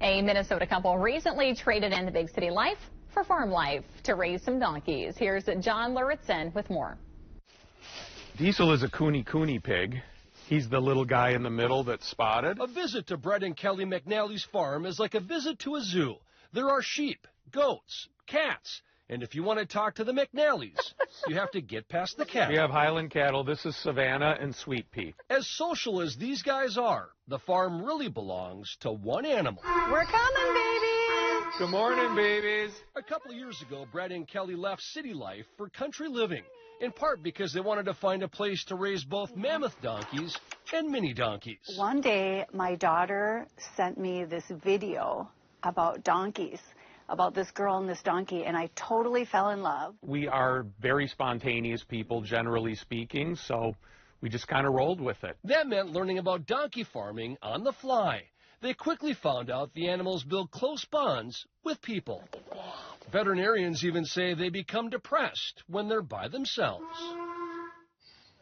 A Minnesota couple recently traded in the big city life for farm life to raise some donkeys. Here's John Luritzen with more. Diesel is a cooney pig. He's the little guy in the middle that's spotted. A visit to Brett and Kelly McNally's farm is like a visit to a zoo. There are sheep, goats, cats, and if you want to talk to the McNallys, you have to get past the cat. We have Highland cattle. This is Savannah and Sweet Pea. As social as these guys are, the farm really belongs to one animal. We're coming, babies! Good morning, babies. A couple of years ago, Brett and Kelly left city life for country living, in part because they wanted to find a place to raise both mammoth donkeys and mini donkeys. One day, my daughter sent me this video about donkeys, about this girl and this donkey, and I totally fell in love. We are very spontaneous people, generally speaking, so we just kind of rolled with it. That meant learning about donkey farming on the fly. They quickly found out the animals build close bonds with people. Veterinarians even say they become depressed when they're by themselves.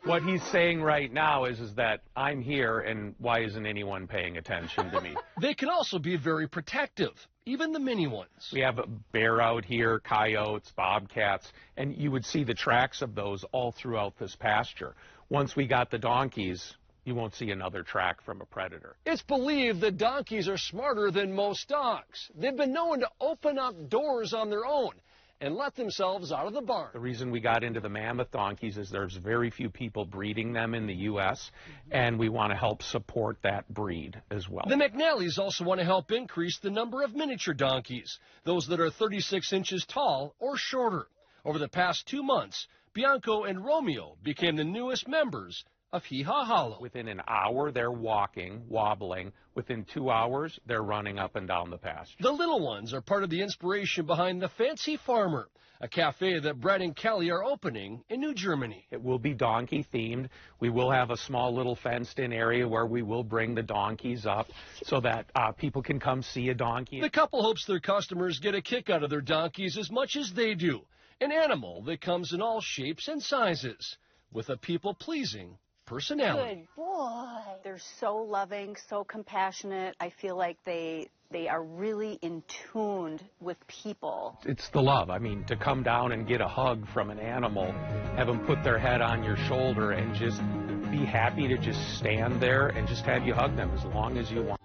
What he's saying right now is that I'm here, and why isn't anyone paying attention to me? They can also be very protective, even the mini ones. We have a bear out here, coyotes, bobcats, and you would see the tracks of those all throughout this pasture. Once we got the donkeys, you won't see another track from a predator. It's believed that donkeys are smarter than most dogs. They've been known to open up doors on their own and let themselves out of the barn. The reason we got into the mammoth donkeys is there's very few people breeding them in the U.S., and we want to help support that breed as well. The McNallys also want to help increase the number of miniature donkeys, those that are 36 inches tall or shorter. Over the past 2 months, Bianco and Romeo became the newest members of Hee Haw Hollow. Within an hour, they're walking, wobbling. Within 2 hours, they're running up and down the pasture. The little ones are part of the inspiration behind the Fancy Farmer, a cafe that Brett and Kelly are opening in New Germany. It will be donkey themed. We will have a small little fenced in area where we will bring the donkeys up so that people can come see a donkey. The couple hopes their customers get a kick out of their donkeys as much as they do. An animal that comes in all shapes and sizes with a people-pleasing personality. Good boy. They're so loving, so compassionate. I feel like they are really in tune with people. It's the love. I mean, to come down and get a hug from an animal, have them put their head on your shoulder and just be happy to just stand there and just have you hug them as long as you want.